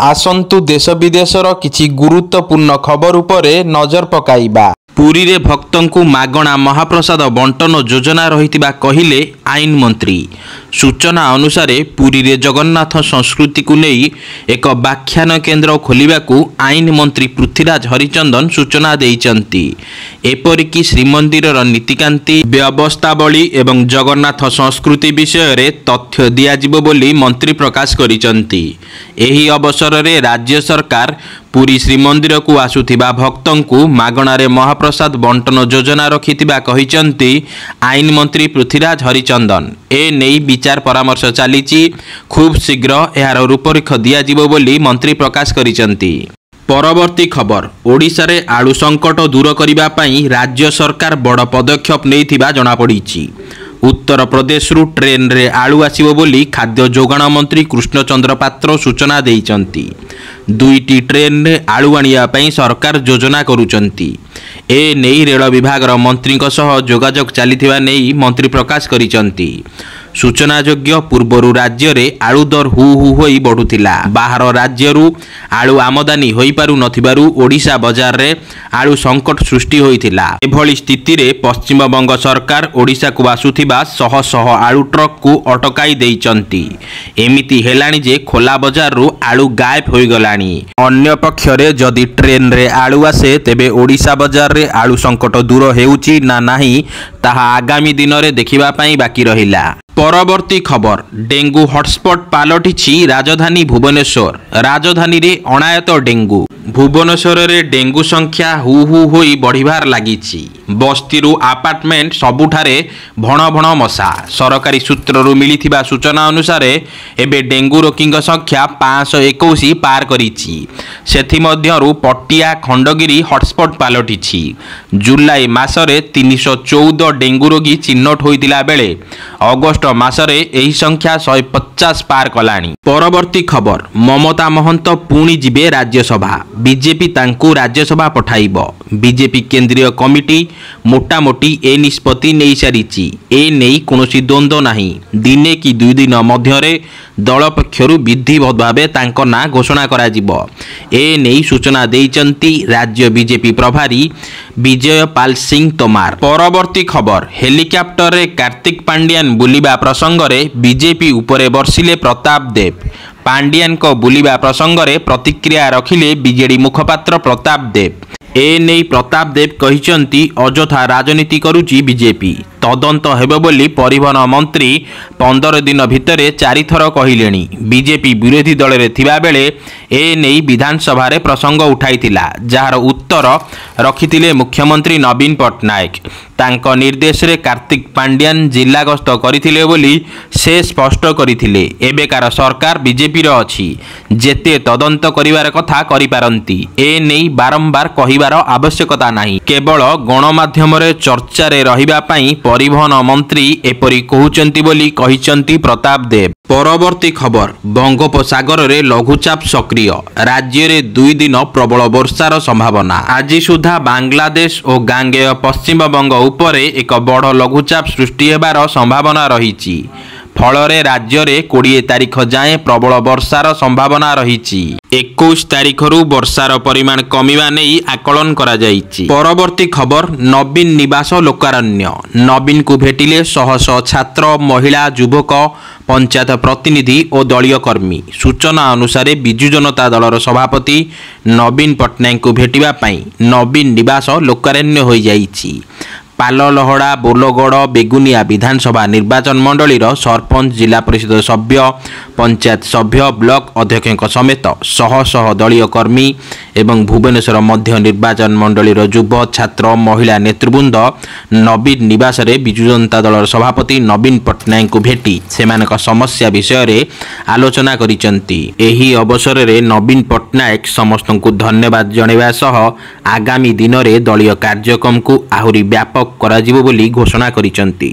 आसंतु देश विदेशर किछि गुरुत्वपूर्ण खबर उपरे नजर पकाइबा। पुरी रे भक्तंकु मागणा महाप्रसाद बंटन योजना रहितिबा कहिले आईन मंत्री। सूचना अनुसार पुरी रे जगन्नाथ संस्कृति को नहीं एक व्याख्यान केन्द्र खोलिबाकू आईन मंत्री पृथ्वीराज हरिचंदन सूचना देइचंती। एपरिकी श्रीमंदिरर नीतिकांति व्यवस्थावली एवं जगन्नाथ संस्कृति विषय रे तथ्य दियाजिबो बोली मंत्री प्रकाश करिचंती। एही अवसर रे राज्य सरकार पुरी श्रीमंदिर को आसुथिबा भक्तंकु मागणारे महाप्रसाद बंटन योजना रखिथिबा कहिचंती आईन मंत्री पृथ्वीराज हरिचंदन। ए नेई विचार परामर्श चलीची, खूब शीघ्र एहार रूपरेख दियाजिबो बोली मंत्री प्रकाश करिचंती। परवर्ती खबर, ओडिशा रे आलू संकट दूर करिबा पई राज्य सरकार बड़ पदक्षेप नेइथिबा जणा पड़िछि। उत्तर प्रदेश रु ट्रेन रे आलू आसिबो बोली खाद्य जोगाण मंत्री कृष्णचंद्र पात्र सूचना देइचंती। दुईटी ट्रेन रे आलू आनिया पई सरकार योजना करूचंती। ए नेई रेल विभाग मंत्री सह जोगाजोग चलीथिबा नेई मंत्री प्रकाश करिचंती। सूचनायोग्य पूर्वरु राज्य रे आलू दर हु हु होई बढ़ुथिला। बाहर राज्य रु आलू आमदानी होई पारु नथिबारु ओडिशा बाजार रे आलू संकट सृष्टि होइथिला। एभली स्थिति रे पश्चिम बंग सरकार ओडिशा को आसुथिबा शह शह आलू ट्रक को अटकाई देइचंती। एमिति हेलानी जे खोला बाजार रु आलू गायब होई गलानी। अन्य पक्ष रे जदि ट्रेन रे आलू आसे तेबे ओडिशा बाजार रे आलू संकट दूर हेउची ना नाही ताहा आगामी दिन रे देखिबा पई बाकी रहिला। परवर्ती खबर, डेंगू हॉटस्पॉट पालटिछि राजधानी भुवनेश्वर। राजधानी रे अणायत डेंगू। भुवनेश्वर रे डेंगू संख्या हु हु होई बढ़िबार लागिछि। बस्तीरु अपार्टमेंट सबुठारे भण भण मशा। सरकारी सूत्ररु मिलिथिबा सूचना अनुसार एबे डेंगू रोगीक संख्या 521 पार करिछि। सेथि मध्यरु पटिया खंडगिरी हॉटस्पॉट पालटिछि। जुलाई मासरे 314 डेंगू रोगी चिन्हट होइतिला बेले अगस्त मासरे एही संख्या 150 पार कलानी। परवर्ती खबर, ममता महंत पुणी जिबे राज्यसभा। बीजेपी तांकु राज्यसभा पठाइबो। बीजेपी केंद्रीय कमिटी मोटामोटी ए निष्पत्ति नहीं सारिछि। ए नहीं कोनोसी द्वंद्व नाही। दिने कि दुई दिन मध्यरे दल पक्षरु विधिवत भावे तांको ना घोषणा करा जिवो। ए नहीं सूचना देइचंती राज्य बीजेपी प्रभारी विजय पाल सिंह तोमार। परवर्ती खबर, हेलिकॉप्टर रे कार्तिक पांड्यान बुलिबा प्रसंग रे बीजेपी उपरे बर्षिले प्रताप देव। पांड्यान को बुलिबा प्रसंग रे प्रतिक्रिया रखिले बीजेडी मुखपात्र प्रताप देव। ए नहीं प्रताप देव कहिचंती अजथा राजनीति करुची बीजेपी। तदंत हेबो बोली परिवहन मंत्री 15 दिन भितरे 4 थर कहिलेनी। बीजेपी विरोधी दल रे थिबा बेले ए नहीं विधानसभा रे प्रसंग उठाइथिला, जार उत्तर रखिथिले मुख्यमंत्री नवीन पटनायक। तांको निर्देश रे कार्तिक पांड्यान जिला गस्त करिथिले बोली से स्पष्ट करिथिले। एबेकार सरकार बीजेपी रो अछि, जेते तदंत करिवार कथा करि पारंती। ए नहीं बारंबार कहिवार आवश्यकता नाही। केवल गणमाध्यम रे चर्चा रे रहिबा पई परिवहन मंत्री एपरी कहउचंती बोली कहिचंती प्रताप देव। परवर्ती खबर, बंगोपसागर रे लघुचाप सक्रिय। राज्य रे 2 दिन प्रबल वर्षार संभावना। आज सुधा बांग्लादेश और गांगेय पश्चिम बंग उपरे एक बड़ लघुचाप सृष्टि हेबार संभावना रहिछि। फलरे राज्य रे 20 तारिख जाए प्रबल वर्षार संभावना रहिछि। 21 तारिख रु वर्षार परिमाण कमिबा नहीं आकलन करा जाइछि। परवर्ती खबर, नवीन निवास लोकारण्य। नवीन को भेटिले शह शह छात्र, महिला, युवक, पंचायत प्रतिनिधि और दलीय कर्मी। सूचना अनुसार बिजु जनता दलर सभापति नवीन पटनायक को भेटिबा पई नवीन निवास लोकारण्य होई जाइछि। पाललहड़ा, बोलगड़, बेगुनिया विधानसभा निर्वाचन मंडलीर सरपंच, जिला परिषद सभ्य, पंचायत सभ्य, ब्लॉक अध्यक्ष समेत शह शह दलीय कर्मी एवं भुवनेश्वर मध्य निर्वाचन मंडलीर युव, छात्र, महिला नेतृवृंद नवीन निवास रे बिजु जनता दलर सभापति नवीन पटनायक को भेटी सेमानक समस्या विषय रे आलोचना करिसंती। एही अवसर रे नवीन पटनायक समस्तଙ୍କୁ धन्यवाद जणाइबा सह आगामी दिन रे दलीय कार्यक्रम को आहुरी व्यापक कराजिबो बोली घोषणा करिसंती।